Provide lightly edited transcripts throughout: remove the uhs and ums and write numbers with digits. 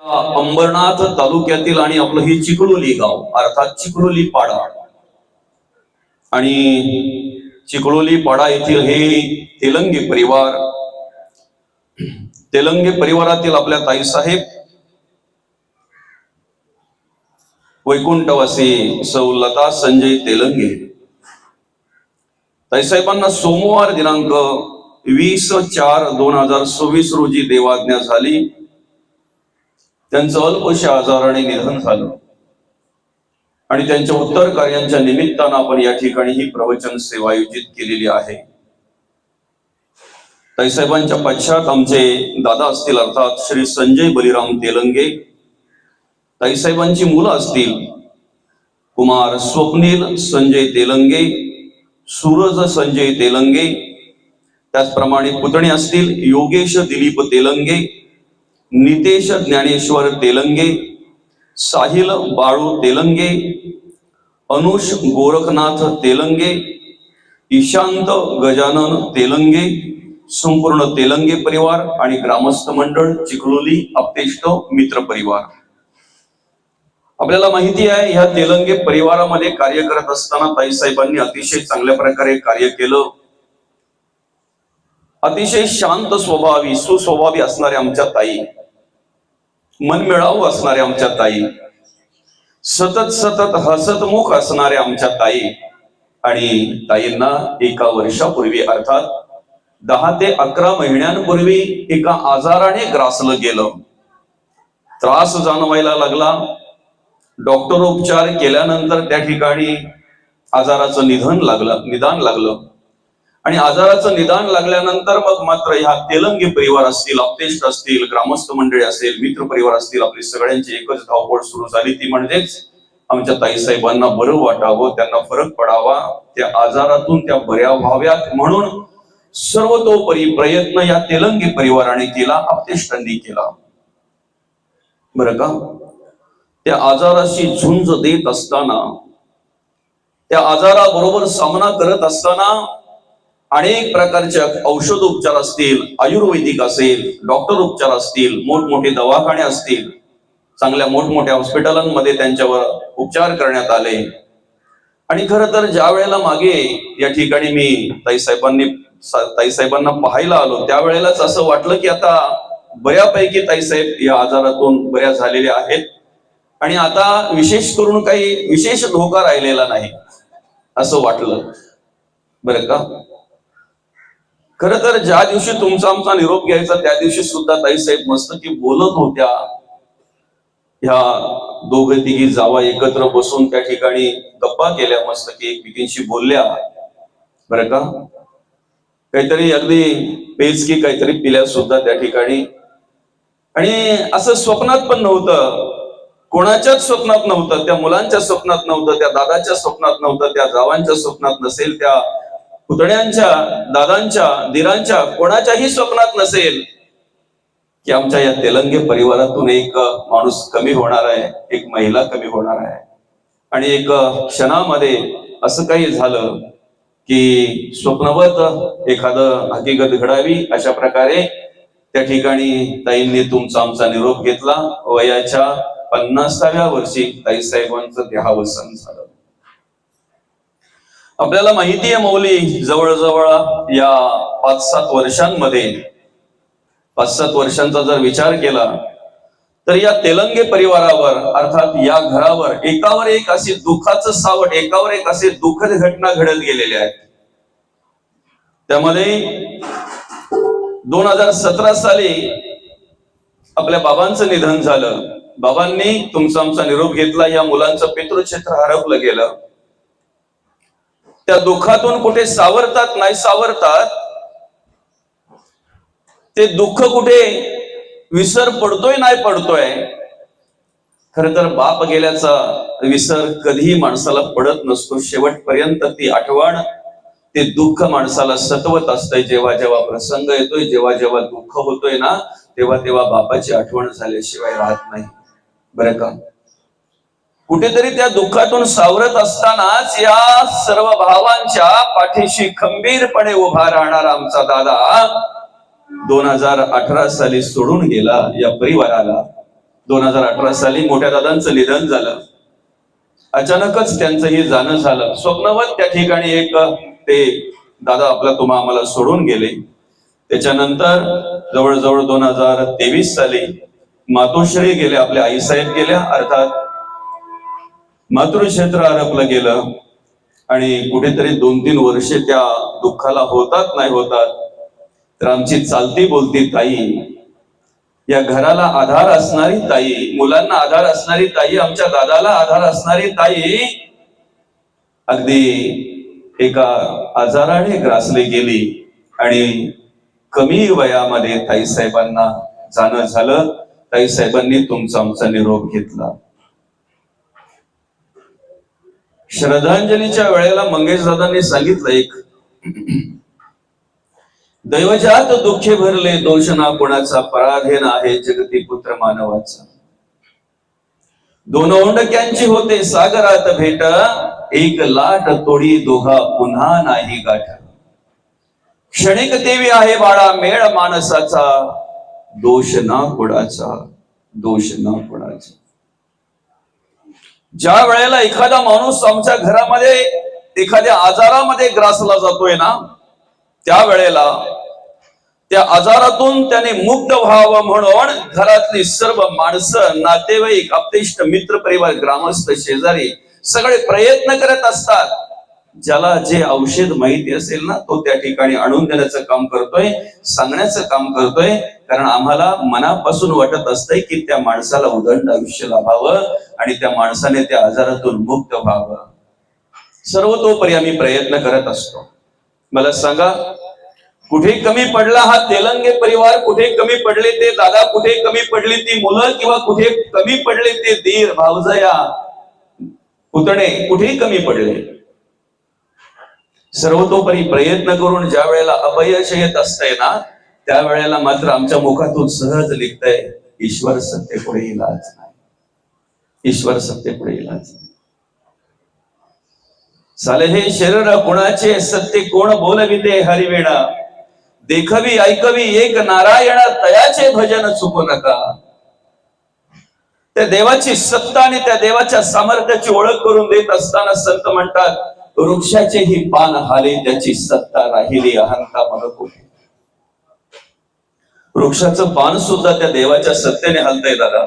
अंबरनाथ तालुक्यातील आणि आपलं ही चिखलोली गाव अर्थात चिखलोली पाडा आणि चिखलोली पाडा येथील हे तेलंगे परिवारातील आपल्या ताईसाहेब वैकुंठवासी सौ लता संजय तेलंगे ताईसाहेबांना सोमवार दिनांक 20/4/2026 रोजी देवाज्ञा झाली. त्यांचं अल्पशा आजाराने निधन झालं आणि त्यांच्या उत्तर कार्यांच्या निमित्तानं आपण या ठिकाणी ही प्रवचन सेवा आयोजित केलेली आहे. ताईसाहेबांच्या पश्चात आमचे दादा असतील अर्थात श्री संजय बलिराम तेलंगे. ताईसाहेबांची मुलं असतील कुमार स्वप्नील संजय तेलंगे, सूरज संजय तेलंगे. त्याचप्रमाणे पुतणे असतील योगेश दिलीप तेलंगे, नितेश ज्ञानेश्वर तेलंगे, साहिल बाळू तेलंगे, अनुष गोरखनाथ तेलंगे, ईशांत गजानन तेलंगे, संपूर्ण तेलंगे परिवार आणि ग्रामस्थ मंडळ चिखलोली आप्तेष्ट मित्र परिवार. आपल्याला माहिती आहे ह्या तेलंगे परिवारामध्ये कार्य करत असताना ताईसाहेबांनी अतिशय चांगल्या प्रकारे कार्य केलं. अतिशय शांत स्वभावी सुस्वभावी असणाऱ्या आमच्या ताई, मनमिळावू असणाऱ्या आमच्या ताई, सतत हसतमुख असणाऱ्या आमच्या ताई आणि ताईंना एका वर्षापूर्वी अर्थात 10 ते 11 महिन्यांपूर्वी एका आजाराने ग्रासलं गेलं. त्रास जाणवायला लागला. डॉक्टर उपचार केल्यानंतर त्या ठिकाणी आजाराचं निदान लागलं आणि आजाराचं निदान लागल्यानंतर मग मात्र ह्या तेलंगे परिवार असतील, आप्तेष्ट असतील, ग्रामस्थ मंडळी असेल, मित्र परिवार असतील, आपली सगळ्यांची एकच धावपळ सुरू झाली. ती म्हणजेच आमच्या ताईसाहेबांना बरं वाटावं, त्यांना फरक पडावा, त्या आजारातून त्या बऱ्या व्हाव्यात म्हणून सर्वतोपरी प्रयत्न या तेलंगे परिवाराने केला, आप्तेष्टांनी केला. बरं का, त्या आजाराशी झुंज देत असताना, त्या आजाराबरोबर सामना करत असताना अनेक प्रकारचे औषधोपचार असतील, आयुर्वेदिक असेल, डॉक्टर उपचार असतील, मोठमोठे दवाखाने असतील, चांगल्या मोठमोठ्या हॉस्पिटलांमध्ये त्यांच्यावर उपचार करण्यात आले. आणि खरं तर ज्या वेळेला मागे या ठिकाणी मी ताईसाहेबांना पाहायला आलो त्यावेळेलाच असं वाटलं की आता बऱ्यापैकी ताईसाहेब या आजारातून बऱ्या झालेल्या आहेत आणि आता विशेष करून काही विशेष धोका राहिलेला नाही असं वाटलं. बरं का, खरं तर ज्या दिवशी तुमचा आमचा निरोप घ्यायचा त्या दिवशी सुद्धा ताईसाहेब मस्तकी बोलत होत्या. ह्या दोघं तिघी जावा एकत्र बसून त्या ठिकाणी गप्पा केल्या, मस्तकी एकमेकींशी बोलल्या. बरं का, काहीतरी अगदी पेचकी काहीतरी पिल्या सुद्धा त्या ठिकाणी. आणि असं स्वप्नात पण नव्हतं, कोणाच्याच स्वप्नात नव्हतं, त्या मुलांच्या स्वप्नात नव्हतं, त्या दादाच्या स्वप्नात नव्हतं, त्या जावांच्या स्वप्नात नसेल, त्या पुतण्यांच्या, दादांच्या, दिरांच्या कोणाच्याही स्वप्नात नसेल की आमच्या या तेलंगे परिवारातून एक माणूस कमी होणार आहे, एक महिला कमी होणार आहे. आणि एक क्षणामध्ये असं काही झालं की स्वप्नवत एखादं हकीकत घडावी अशा प्रकारे त्या ठिकाणी ताईंनी तुमचा आमचा निरोप घेतला. वयाच्या 50व्या वर्षी ताईसाहेबांचं देहावसन झालं. आपल्याला माहिती आहे मौली जवळजवळ या 5-7 वर्षांमध्ये 5-7 वर्षांचा जर विचार केला तर या तेलंगे परिवारावर अर्थात या घरावर एकावर एक अशी दुःखाचं सावट, एकावर एक असे दुःखद घटना घडत गेलेल्या आहेत. त्यामध्ये 2017 साली आपल्या बाबांचं निधन झालं. बाबांनी तुमचा आमचा निरोप घेतला. या मुलांचं पितृक्षेत्र हरपलं गेलं. त्या दुःखातून कुठे सावरतात नाही सावरतात, ते दुःख कुठे विसर पडतोय नाही पडतोय. खर तर बाप गेल्याचा विसर कधीही माणसाला पडत नसतो. शेवटपर्यंत ती आठवण, ते दुःख माणसाला सतवत असतंय. जेव्हा जेव्हा प्रसंग येतोय, जेव्हा जेव्हा दुःख होतोय ना, तेव्हा तेव्हा बापाची आठवण झाल्याशिवाय राहत नाही. बरं का, कुठेतरी त्या दुःखातून सावरत असतानाच या सर्व भावांच्या पाठीशी खंबीरपणे उभा राहणार आमचा दादा 2018 साली सोडून गेला या परिवाराला. 2018 साली मोठ्या दादांचं निधन झालं. अचानकच त्यांचं हे जाणं झालं. स्वप्नवत त्या ठिकाणी एक ते दादा आपला आम्हाला सोडून गेले. त्याच्यानंतर जवळजवळ 2023 साली मातोश्री गेले, आपल्या आईसाहेब गेल्या, अर्थात मातृक्षेत्र आरपलं गेलं. आणि कुठेतरी 2-3 वर्षे त्या दुःखाला होतात नाही होतात, तर आमची चालती बोलती ताई, या घराला आधार असणारी ताई, मुलांना आधार असणारी ताई, आमच्या दादाला आधार असणारी ताई अगदी एका आजाराने ग्रासली गेली. आणि कमी वयामध्ये ताईसाहेबांना जाणं झालं. ताईसाहेबांनी तुमचा आमचा निरोप घेतला. श्रद्धांजलीच्या वेळेला मंगेश दादांनी सांगितलं, एक दैवजात दुःखे भरले, दोष ना कोणाचा, पराधीन आहे जगती पुत्र मानवाचा. 2 ओंडक्यांची होते सागरात भेट, एक लाट तोडी दोघा पुन्हा नाही गाठ. क्षणिक देवी आहे बाळा मेळ माणसाचा, दोष ना कोणाचा, दोष ना कोणाचा. ज्या वेळेला एखादा माणूस आमच्या घरामध्ये एखाद्या आजारामध्ये ग्रासला जातोय ना, त्यावेळेला त्या आजारातून त्याने मुक्त व्हावं म्हणून घरातली सर्व माणसं, नातेवाईक, आप्तेष्ट, मित्र परिवार, ग्रामस्थ, शेजारी सगळे प्रयत्न करत असतात. ज्याला जे औषध माहिती असेल ना, तो त्या ठिकाणी आणून देण्याचं काम करतोय, सांगण्याचं काम करतोय. कारण आम्हाला मनापासून वाटत असतंय की त्या माणसाला उदंड आयुष्य लाभावं आणि त्या माणसाने त्या आजारातून मुक्त व्हावं. सर्वतोपरी आम्ही प्रयत्न करत असतो. मला सांगा, कुठे कमी पडला हा तेलंगे परिवार, कुठे कमी पडले ते दादा, कुठे कमी पडली ती मुलं, किंवा कुठे कमी पडले ते दीर, भावजया, पुतणे, कुठेही कमी पडले. सर्वतोपरी प्रयत्न करून ज्या वेळेला अपयश येत असतंय ना, त्यावेळेला मात्र आमच्या मुखातून सहज निघतंय, ईश्वर सत्य पुढे इलाज नाही, ईश्वर सत्य पुढे इलाज नाही. साले हे शरीर कोणाचे, सत्य कोण बोलविते हरिवेणा, देखवी ऐकवी एक नारायण, तयाचे भजन चुकू नका. त्या देवाची सत्ता आणि त्या देवाच्या सामर्थ्याची ओळख करून देत असताना संत म्हणतात, वृक्षाचे ही पान हाले, त्याची सत्ता राहिली अहंता मग कुठे. वृक्षाचं पान सुद्धा त्या देवाच्या सत्तेने हलतंय दादा.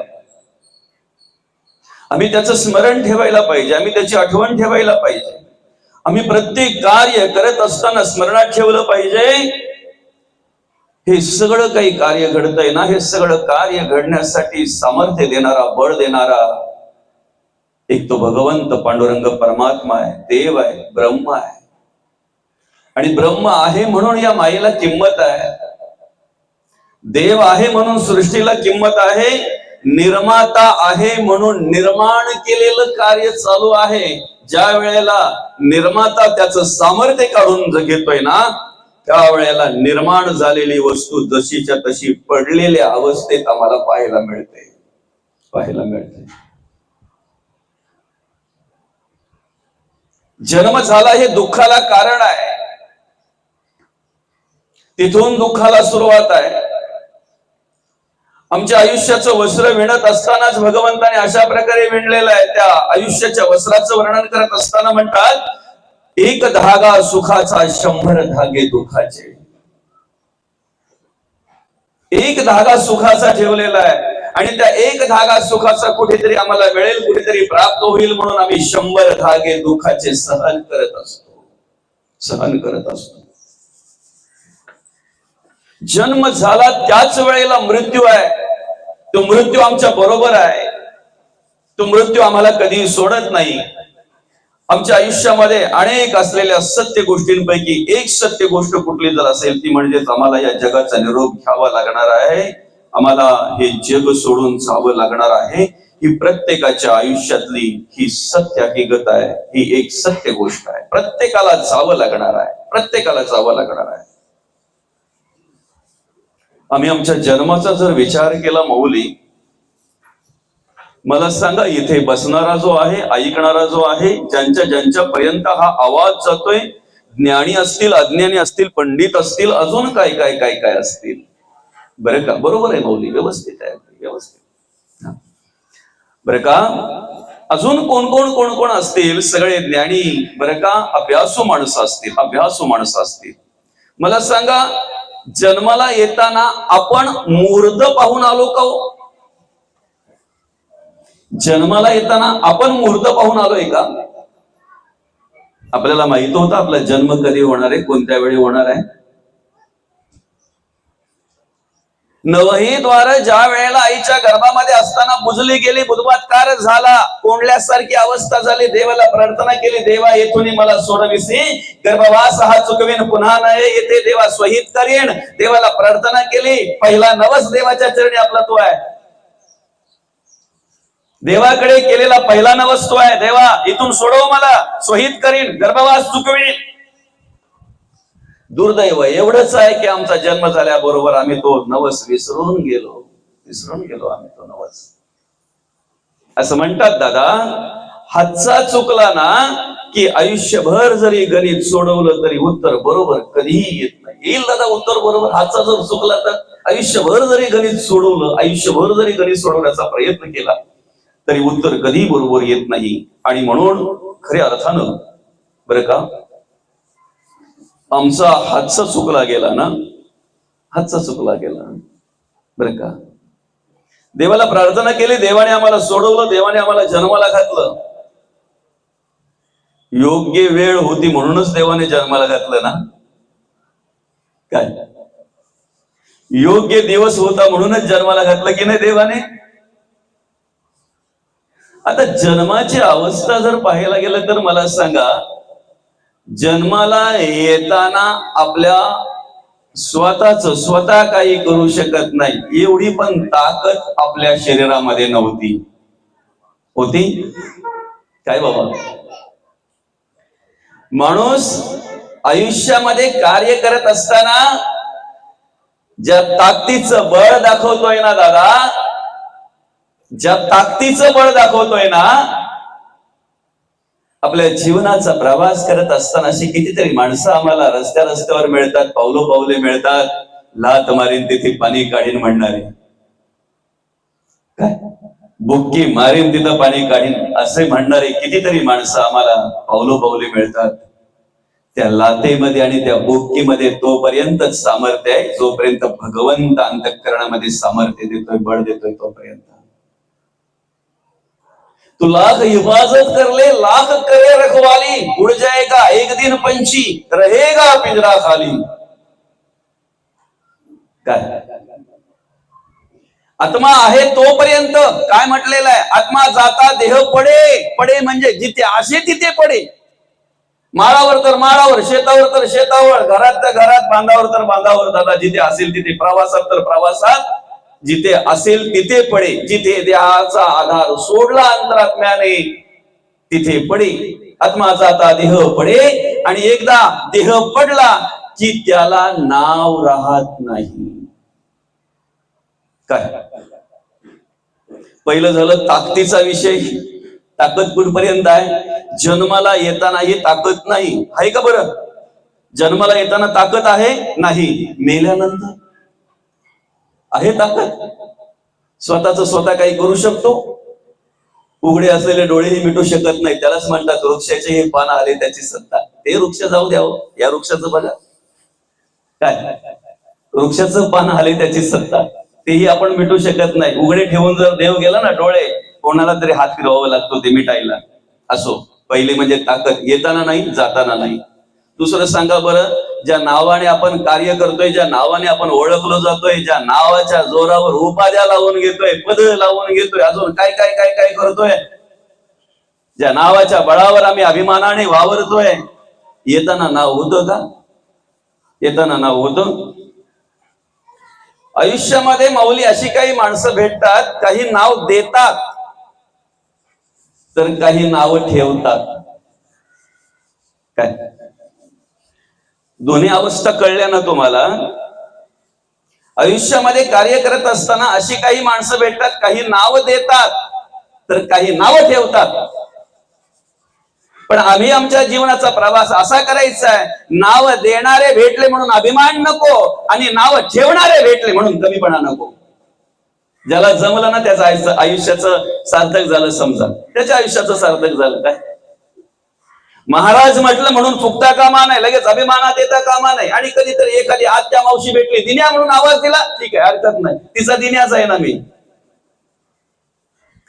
आम्ही त्याचं स्मरण ठेवायला पाहिजे, आम्ही त्याची आठवण ठेवायला पाहिजे. आम्ही प्रत्येक कार्य करत असताना स्मरणात ठेवलं पाहिजे, हे सगळं काही कार्य घडतंय ना, हे सगळं कार्य घडण्यासाठी सामर्थ्य देणारा, बळ देणारा एक तो भगवंत पांडुरंग परमात्मा आहे, देव आहे, ब्रह्म आहे. आणि ब्रह्म आहे म्हणून या मायेला किंमत आहे, देव आहे म्हणून सृष्टीला किंमत आहे, निर्माता आहे म्हणून निर्माण केलेलं कार्य चालू आहे. ज्या वेळेला निर्माता त्याचं सामर्थ्य काढून घेतोय ना, त्यावेळेला निर्माण झालेली वस्तू जशीच्या तशी पडलेल्या अवस्थेत आम्हाला पाहायला मिळते. जन्म झाला हे दुःखाला कारण आहे, तिथून दुःखाला सुरुवात आहे. आमच्या आयुष्याचं वस्त्र विणत असतानाच भगवंताने अशा प्रकारे विणलेलं आहे. त्या आयुष्याच्या वस्त्राचं वर्णन करत असताना म्हणतात, एक धागा सुखाचा 100 धागे दुःखाचे. एक धागा सुखाचा ठेवलेला आहे आणि त्या एक धागा सुखाचा कुठेतरी आम्हाला मिळेल, कुठेतरी प्राप्त होईल म्हणून आम्ही 100 धागे दुःखाचे सहन करत असतो. जन्म झाला त्याच वेळेला मृत्यू आहे. तो मृत्यू आमच्या बरोबर आहे, तो मृत्यू आम्हाला कधी सोडत नाही. आमच्या आयुष्यामध्ये अनेक असलेल्या सत्य गोष्टींपैकी एक सत्य गोष्ट कुठली जर असेल ती म्हणजेच आम्हाला या जगाचा निरोप घ्यावा लागणार आहे, आम्हाला हे जग सोडून जावं लागणार आहे. ही प्रत्येकाच्या आयुष्यातली ही सत्य हकीकत आहे, ही एक सत्य गोष्ट आहे. प्रत्येकाला जावं लागणार आहे, प्रत्येकाला जावं लागणार आहे. आम्ही आमच्या जन्माचा जर विचार केला माऊली, मला सांगा, इथे बसणारा जो आहे, ऐकणारा जो आहे, ज्यांच्या पर्यंत हा आवाज जातोय, ज्ञानी असतील, अज्ञानी असतील, पंडित असतील, अजून काय काय काय काय असतील, बरं का? बरोबर आहे माऊली, व्यवस्थित आहे, व्यवस्थित. बरं का. अजून कोण कोण कोण कोण असतील? सगळे ज्ञानी बरं का, अभ्यासू माणसं असतील, अभ्यासू माणसं असतील. मला सांगा, जन्माला येताना आपण मुहूर्त पाहून आलो का हो? जन्माला येताना आपण मुहूर्त पाहून आलोय का? आपल्याला माहित होतं आपला जन्म कधी होणार आहे, कोणत्या वेळी होणार आहे? नवही द्वार ज्या वेळेला आईच्या गर्भामध्ये असताना बुजली गेली, बुधवात्कार झाला, कोंडल्यासारखी अवस्था झाली, देवाला प्रार्थना केली, देवा येथून मला सोडविसी, गर्भवास हा चुकवीन पुन्हा नये, येथे देवा स्वहित करीन. देवाला प्रार्थना केली, पहिला नवस देवाच्या चरणी आपला तो आहे. देवाकडे केलेला पहिला नवस तो आहे, देवा इथून सोडव मला, स्वहित करीन, गर्भवास चुकवीन. दुर्दैव एवढंच आहे की आमचा जन्म झाल्याबरोबर आम्ही तो नवस विसरून गेलो आम्ही तो नवस. असं म्हणतात दादा, हातचा चुकला ना की आयुष्यभर जरी गणित सोडवलं तरी उत्तर बरोबर कधीही येत नाही. येईल दादा उत्तर बरोबर, हातचा जर चुकला तर आयुष्यभर जरी गणित सोडवलं, आयुष्यभर जरी गणित सोडवण्याचा प्रयत्न केला तरी उत्तर कधी बरोबर येत नाही. आणि म्हणून खऱ्या अर्थानं बरं का, आमचा हातचा चुकला गेला ना, हातचा चुकला गेला बरं का. देवाला प्रार्थना केली, देवाने आम्हाला सोडवलं, देवाने आम्हाला जन्माला घातलं. योग्य वेळ होती म्हणूनच देवाने जन्माला घातलं ना. काय योग्य दिवस होता म्हणूनच जन्माला घातलं की नाही देवाने? आता जन्माची अवस्था जर पाहायला गेलं तर मला सांगा, जन्माला येताना आपल्या स्वतः काही करू शकत नाही एवढी पण ताकद आपल्या शरीरामध्ये नव्हती. होती काय बाबा? माणूस आयुष्यामध्ये कार्य करत असताना ज्या ताकदीचं बळ दाखवतोय ना दादा, ज्या ताकदीचं बळ दाखवतोय ना, आपल्या जीवनाचा प्रवास करत असताना अशी कितीतरी माणसं आम्हाला रस्त्यावर मिळतात, पावले मिळतात. लात मारीन तिथे पाणी काढीन म्हणणारे, काय बुक्की मारीन तिथं पाणी काढीन असे म्हणणारे कितीतरी माणसं आम्हाला पावले मिळतात. त्या लातेमध्ये आणि त्या बुक्कीमध्ये तोपर्यंतच सामर्थ्य आहे जोपर्यंत भगवंत अंतःकरणामध्ये सामर्थ्य देतोय, बळ देतोय तोपर्यंत. तू लाख हिफाजत कर ले, लाख करे रखवाली, उड़ जाएगा एक दिन पंछी, रहेगा पिंजरा खाली. काय आत्मा आहे तोपर्यंत काय म्हटलेलं आहे? आत्मा जाता देह पडे म्हणजे जिथे असे तिथे पडे. माळावर तर माळावर, शेतावर तर शेतावर, घरात तर घरात, बांधावर तर बांधावर, दादा जिथे असेल तिथे, प्रवासात तर प्रवासात, जिथे असेल तिथे पडे. जिथे देहाचा आधार सोडला अंतरात्म्याने तिथे पडे. आत्मा जाता देह पडे, आणि एकदा देह पडला की त्याला नाव राहत नाही. काय पहिलं झालं ताकदीचा विषय. ताकद कुठपर्यंत आहे? जन्माला येताना ही ताकद नाही आहे का बरं? जन्माला येताना ताकद आहे नाही, मेल्यानंतर आहे ताकद. स्वतः काही करू शकतो? उघडे असलेले डोळेही मिटू शकत नाही. त्यालाच म्हणतात वृक्षाचे हे पान आले त्याची सत्ता. ते वृक्ष जाऊ द्यावं, या वृक्षाचं बघा काय, वृक्षाचं पान आले त्याची सत्ता, तेही आपण मिटू शकत नाही. उघडे ठेवून जर देव गेला ना डोळे, कोणाला तरी हात फिरवावा लागतो ते मिटायला. असो, पहिली म्हणजे ताकद येताना नाही, जाताना नाही. दुसरं सांगा बरं, ज्या नावाने आपण कार्य करतोय, ज्या नावाने आपण ओळखलो जातोय, ज्या नावाच्या जोरावर उपाध्या लावून घेतोय, पद लावून घेतोय, अजून काय काय काय काय करतोय, ज्या नावाच्या बळावर आम्ही अभिमानाने वावरतोय, येताना नाव होतं का? येताना नाव होतं? आयुष्यामध्ये माऊली अशी काही माणसं भेटतात, काही नाव देतात तर काही नाव ठेवतात. काय दोन्ही अवस्था कळल्या ना तुम्हाला? आयुष्यामध्ये कार्य करत असताना अशी काही माणसं भेटतात, काही नाव देतात तर काही नाव ठेवतात. पण आम्ही आमच्या जीवनाचा प्रवास असा करायचा आहे, नाव देणारे भेटले म्हणून अभिमान नको, आणि नाव ठेवणारे भेटले म्हणून कमीपणा नको. ज्याला जमलं ना त्याचं आयुष्याचं सार्थक झालं समजा, त्याच्या आयुष्याचं सार्थक झालं. काय महाराज म्हटलं म्हणून फुकता कामा नाही, लगेच अभिमानात येता कामा नाही. आणि कधीतरी एखादी आत्या मावशी भेटली, दिन्या म्हणून आवाज दिला, ठीक आहे, हरकत नाही, तिचा दिन्याच आहे ना मी.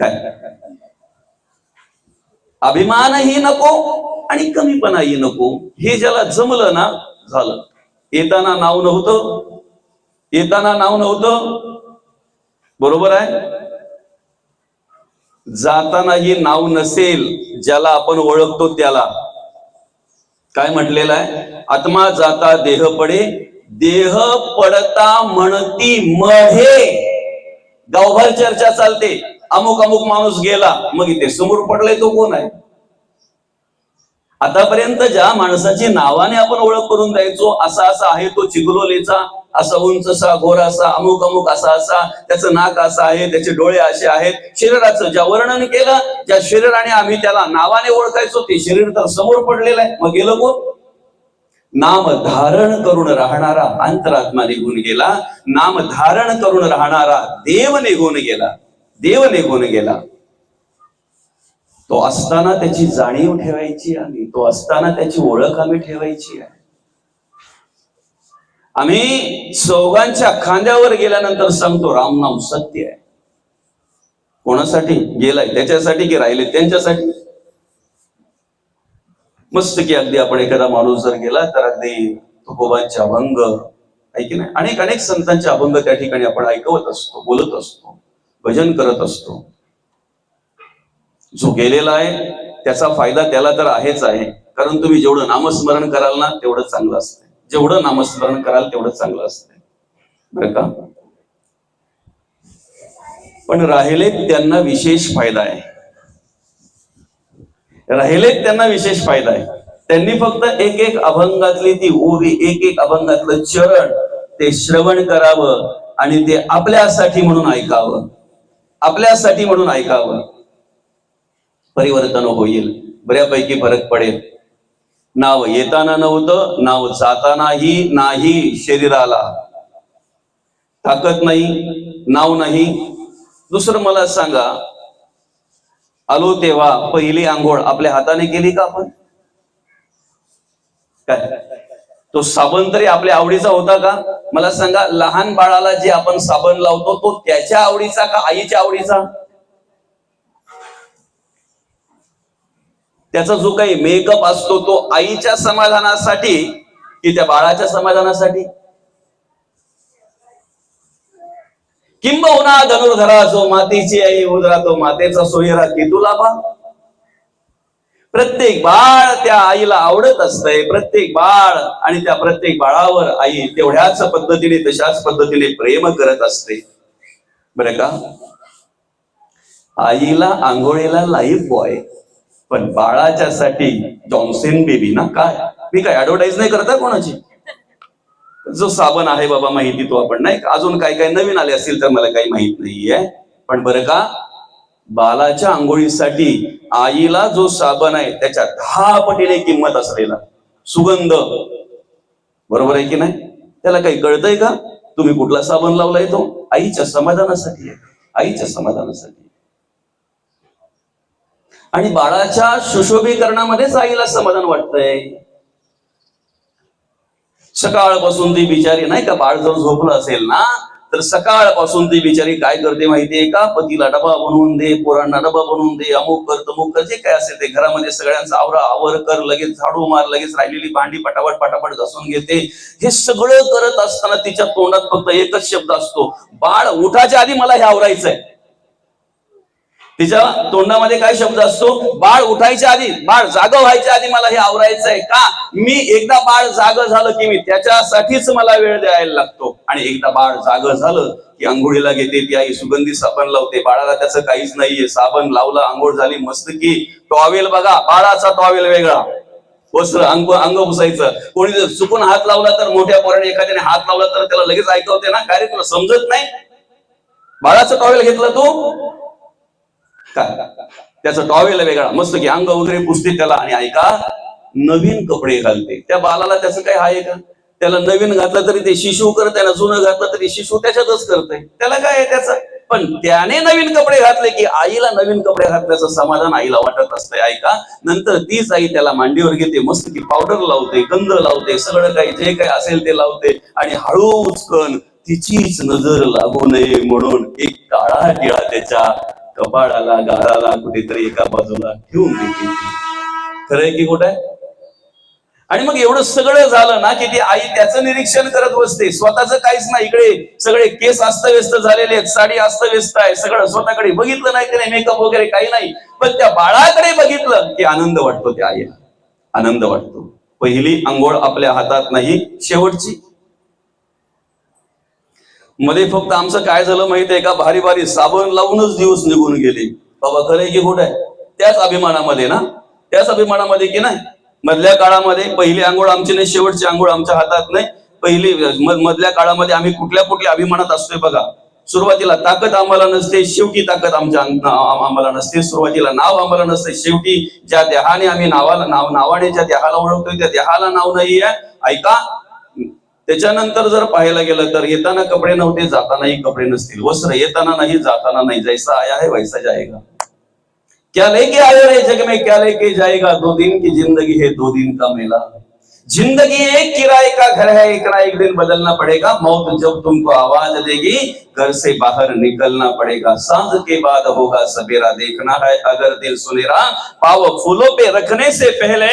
काय अभिमानही नको आणि कमीपणाही नको. हे ज्याला जमलं ना झालं. येताना नाव नव्हतं, येताना नाव नव्हतं, बरोबर आहे. जातानाही नाव नसेल, ज्याला आपण ओळखतो त्याला. काय म्हटलेलं आहे, आत्मा जाता देह पडे, देह पडता म्हणती मढे. गावभर चर्चा चालते, अमुक अमुक माणूस गेला, मग इथे समोर पडलाय तो कोण आहे. आतापर्यंत ज्या माणसाची नावाने आपण ओळख करून द्यायचो, असा असा आहे तो चिगरोलीचा, असा उंचसा गोरासा अमुक अमुक असा असा, त्याचं नाक असं आहे, त्याचे डोळे असे आहेत, शरीराचं ज्या वर्णन केलं, ज्या शरीराने आम्ही त्याला नावाने ओळखायचो ते शरीर तर समोर पडलेलं आहे. मग गेलं कोण. नाम धारण करून राहणारा अंतरात्मा निघून गेला, नाम धारण करून राहणारा देव निघून गेला, देव निघून गेला. तो असताना त्याची जाणीव ठेवायची आम्ही, तो असताना त्याची ओळख आम्ही ठेवायची आहे. आम्ही चौघांच्या खांद्यावर गेल्यानंतर सांगतो रामनाम सत्य आहे. कोणासाठी गेलाय, त्याच्यासाठी की राहिले त्यांच्यासाठी. मस्त की अगदी आपण एखादा माणूस जर गेला तर अगदी तुकोबांचे अभंग आहे की नाही, अनेक अनेक संतांचे अभंग त्या ठिकाणी आपण ऐकवत असतो, बोलत असतो, भजन करत असतो. जो गेलेला आहे त्याचा फायदा त्याला तर आहेच आहे, कारण तुम्ही जेवढं नामस्मरण कराल ना तेवढं चांगलं असतं, जेवढं नामस्मरण कराल तेवढं चांगलं असतं, बरं का. पण राहिलेत त्यांना विशेष फायदा आहे, राहिलेत त्यांना विशेष फायदा आहे. त्यांनी फक्त एक एक अभंगातली ती ओवी, एक एक अभंगातलं चरण ते श्रवण करावं आणि ते आपल्यासाठी म्हणून ऐकावं, आपल्यासाठी म्हणून ऐकावं. परिवर्तन होईल, बऱ्यापैकी फरक पडेल. नाव येताना नव्हतं, नाव जातानाही नाही. शरीराला ताकद नाही, नाव नाही. दुसरं मला सांगा, आलो तेव्हा पहिली आंघोळ आपल्या हाताने केली का आपण. काय तो साबण तरी आपल्या आवडीचा होता का. मला सांगा, लहान बाळाला जे आपण साबण लावतो तो त्याच्या आवडीचा का आईच्या आवडीचा. त्याचा जो काही मेकअप असतो तो आईच्या समाधानासाठी की त्या बाळाच्या समाधानासाठी. किंबहुना धनुर्धरा जो मातीची आई, उदरा तो मातेचा सोयरा की तुला बा. प्रत्येक बाळ त्या आईला आवडत असतंय, प्रत्येक बाळ आणि त्या प्रत्येक बाळावर आई तेवढ्याच पद्धतीने तशाच पद्धतीने प्रेम करत असते, बरं का. आईला आंघोळीला लाईफ बॉय, पण बाळाच्या साठी जॉन्सन बेबी ना. काय मी काय ऍडव्हर्टाईज नाही करता कोणाची. जो साबण आहे बाबा माहिती तो आपण नाही, अजून काय काय नवीन आले असतील तर मला काही माहित नाहीये. पण बरं का, बालाच्या आंघोळीसाठी आईला जो साबण आहे त्याच्या 10 पटीने किंमत असलेला सुगंध, बरोबर आहे की नाही. त्याला काही कळतंय का तुम्ही कुठला साबण लावलाय. तो आईच्या समाधानासाठी आहे, आईच्या समाधानासाठी. आणि बाळाच्या सुशोभीकरणामध्येच आईला समाधान वाटतंय. सकाळपासून ती बिचारी नाही का, बाळ जर झोपलं असेल ना तर सकाळपासून ती बिचारी काय करते माहितीये का, पतीला डबा बनवून दे, पोरांना डबा बनवून दे, अमुक कर तमुक कर, जे काय असेल ते घरामध्ये सगळ्यांचा आवरा आवर कर, लगेच झाडू मार, लगेच राहिलेली भांडी पटापट पटापट घासून घेते. हे सगळं करत असताना तिच्या तोंडात फक्त एकच शब्द असतो, बाळ उठाच्या आधी मला हे आवरायचंय. तिच्या तोंडामध्ये काय शब्द असतो, बाळ उठायच्या आधी, बाळ जाग व्हायच्या आधी मला हे आवरायचंय. का, मी एकदा बाळ जाग झालं की मी त्याच्यासाठीच मला वेळ द्यायला लागतो. आणि एकदा बाळ जाग झालं की आंघोळीला घेते ती आई, सुगंधी साबण लावते. बाळाला त्याचं काहीच नाहीये, साबण लावलं, आंघोळ झाली मस्त की. टॉवेल बघा, बाळाचा टॉवेल वेगळा, वस्त्र अंग पुसायचं. कोणी जर चुकून हात लावला तर, मोठ्या पोराने एखाद्याने हात लावला तर त्याला लगेच ऐकवते ना, काय रे तुला समजत नाही, बाळाचं टॉवेल घेतलं तू काय. त्याचं टॉवेल वेगळा, मस्त की अंग वगैरे पुसते त्याला. आणि ऐका, नवीन कपडे घालते. त्या बालाला त्याचं काय आहे का. त्याला नवीन घातलं तरी ते शिशू करत आहे ना, जुनं घातलं तरी शिशू त्याच्यातच करतय, त्याला काय आहे त्याचं. पण त्याने नवीन कपडे घातले की आईला नवीन कपडे घातल्याचं समाधान आईला वाटत असतंय. ऐका, नंतर तीच आई त्याला मांडीवर घेते, मस्त की पावडर लावते, गंध लावते, सगळं काही जे काही असेल ते लावते, आणि हळूचकन तिचीच नजर लागू नये म्हणून एक काळा टिळा त्याच्या कपाळाला, गाळाला कुठेतरी एका बाजूला ठेवून देते. खरंय की खोटं आहे? आणि मग एवढं सगळं झालं ना की ती आई त्याचं निरीक्षण करत बसते, स्वतःच काहीच नाही. इकडे सगळे केस अस्तव्यस्त झालेले आहेत, साडी अस्तव्यस्त आहे, सगळं स्वतःकडे बघितलं नाही त्याने, मेकअप वगैरे काही नाही, पण त्या बाळाकडे बघितलं की आनंद वाटतो, त्या आईला आनंद वाटतो. पहिली अंघोळ आपल्या हातात नाही, शेवटची. मध्ये फक्त आमचं काय झालं माहितीये का, भारी भारी साबण लावूनच दिवस निघून गेले. बाबा खरंय की खोटं आहे? त्याच अभिमानामध्ये ना, त्याच अभिमानामध्ये की नाही. मधल्या काळामध्ये पहिली आंघोळ आमची नाही, शेवटची आंघोळ आमच्या हातात नाही. पहिली मधल्या काळामध्ये आम्ही कुठल्या अभिमानात असतोय बघा. सुरुवातीला ताकद आम्हाला नसते, शेवटी ताकद आम्हाला नसते. सुरुवातीला नाव आम्हाला नसते, शेवटी ज्या देहाने आम्ही नावाने ज्या देहाला ओळखतोय त्या देहाला नाव नाही आहे. ऐका, त्याच्यानंतर जर पाहायला गेलं तर येताना कपडे नव्हते, जातानाही कपडे नसतील. वस्त्र येताना नाही, जाताना नाही. जैसा आया है वैसा जाएगा. क्या लेके आया रे जग में, क्या लेके जाएगा. 2 दिन की जिंदगी है, 2 दिन का मेला. जिंदगी एक किराए का घर है, एक ना एक दिन बदलना पड़ेगा. मौत जब तुमको आवाज देगी, घर से बाहर निकलना पड़ेगा. सांझ के बाद होगा सवेरा, देखना है अगर दिल सुनेरा. पाव फूलों पे रखने से पहले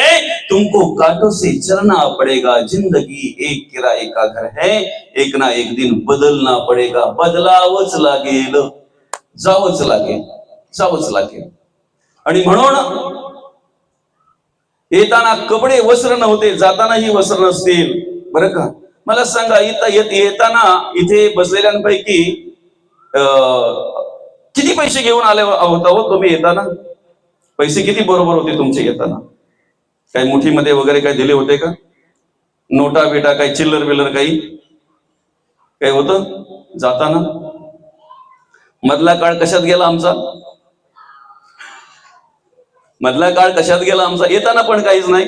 तुमको कांटों से चलना पड़ेगा. जिंदगी एक किराए का घर है, एक ना एक दिन बदलना पड़ेगा. बदलावंच लागेल, जावंच लागेल, जावंच लागेल. आणि म्हणून येताना कपडे वस्त्र नव्हते, जातानाही वस्त्र नसतील. बरं का, मला सांगा, येताना इथे बसलेल्यांपैकी किती पैसे घेऊन आले होता हो तुम्ही येताना? पैसे किती बरोबर होते तुमचे येताना? काही मुठीमध्ये वगैरे काही दिले होते का? नोटा बिटा काही चिल्लर बिल्लर काही होतं जाताना? मधला काळ कशात गेला आमचा? मधला काळ कशात गेला आमचा? येताना पण काहीच नाही,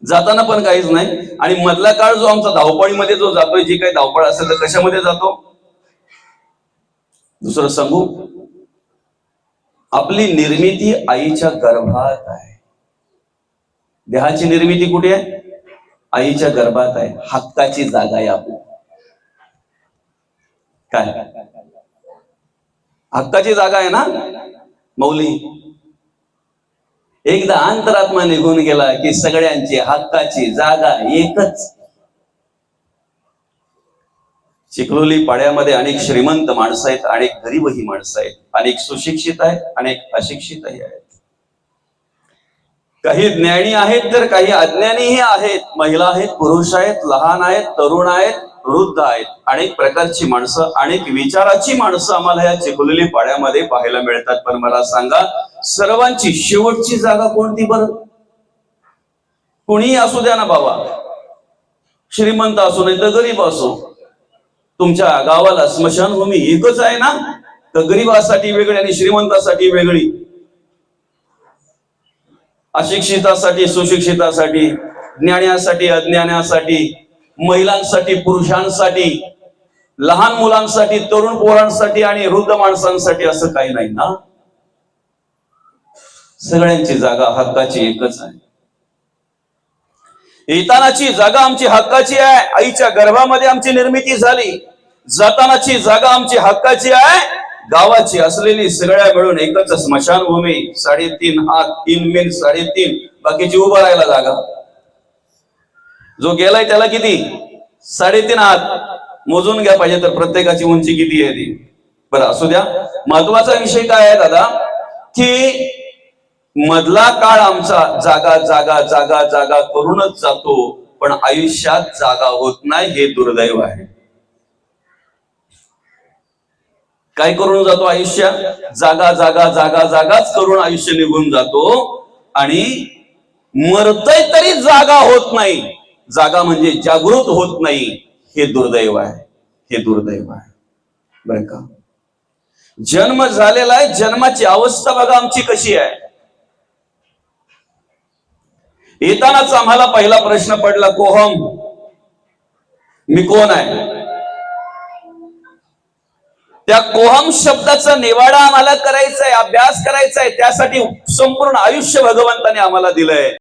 जाताना पण काहीच नाही. आणि मधला काळ जो आमचा धावपळीमध्ये जो जातोय, जी काही धावपळ असेल तर कशामध्ये जातो? दुसरं सांगू, आपली निर्मिती आईच्या गर्भात आहे. देहाची निर्मिती कुठे आहे? आईच्या गर्भात आहे. हक्काची जागा आहे आपली. काय हक्काची जागा आहे ना मौली? एकदा अंतरात्मा निघून गेला की सगळ्यांची हक्काची जागा एकच. चिखलोली पाड्यामध्ये अनेक श्रीमंत माणसं आहेत, अनेक गरीबही माणसं आहेत, अनेक सुशिक्षित आहेत, अनेक अशिक्षितही आहेत. काही ज्ञानी आहेत तर काही अज्ञानीही आहेत. महिला आहेत, पुरुष आहेत, लहान आहेत, तरुण आहेत, वृद्ध आहेत. अनेक प्रकारची माणसं, अनेक विचाराची माणसं आम्हाला या चिखलोली पाड्यामध्ये पाहायला मिळतात. पण मला सांगा, सर्वांची शेवटची जागा कोणती बरं? कोणीही असू द्या ना बाबा, श्रीमंत असो नाही तर गरीब असो, तुमच्या गावाला स्मशानभूमी एकच आहे ना? तर गरीबासाठी वेगळी आणि श्रीमंतासाठी वेगळी, अशिक्षितासाठी सुशिक्षितासाठी, ज्ञानासाठी अज्ञानासाठी, महिलांसाठी पुरुषांसाठी, लहान मुलांसाठी तरुण पोरांसाठी आणि वृद्ध माणसांसाठी असं काही नाही ना. सगळ्यांची जागा हक्काची एकच आहे. येतानाची जागा आमची हक्काची आहे, आईच्या गर्भामध्ये आमची निर्मिती झाली. जातानाची जागा आमची हक्काची आहे, गावाची असलेली सगळ्या मिळून एकच स्मशानभूमी. 3.5 हात, 3 मील 3.5, बाकीची उभं राहायला जागा. जो गेलाय त्याला किती? 3.5 हात. मोजून घ्या पाहिजे तर प्रत्येकाची उंची किती आहे ती. बरं असू द्या. महत्वाचा विषय काय आहे दादा, की मधला काळ आमचा जागा जागा जागा जागा करूनच जातो, पण आयुष्यात जागा होत नाही, हे दुर्दैव आहे. काय करून जातो आयुष्यात? जागा जागा जागा जागाच करून आयुष्य निघून जातो, आणि मरतय तरी जागा होत नाही. जागा म्हणजे जागृत होत नाही, हे दुर्दैव आहे, हे दुर्दैव आहे. बरं का, जन्म झालेला आहे, जन्माची अवस्था बघा आमची कशी आहे. येतानाच आम्हाला पहिला प्रश्न पडला, कोहम मी कोण आहे? त्या कोहम शब्दाचा निवाडा आम्हाला करायचा आहे, अभ्यास करायचा आहे. त्यासाठी संपूर्ण आयुष्य भगवंताने आम्हाला दिलंय.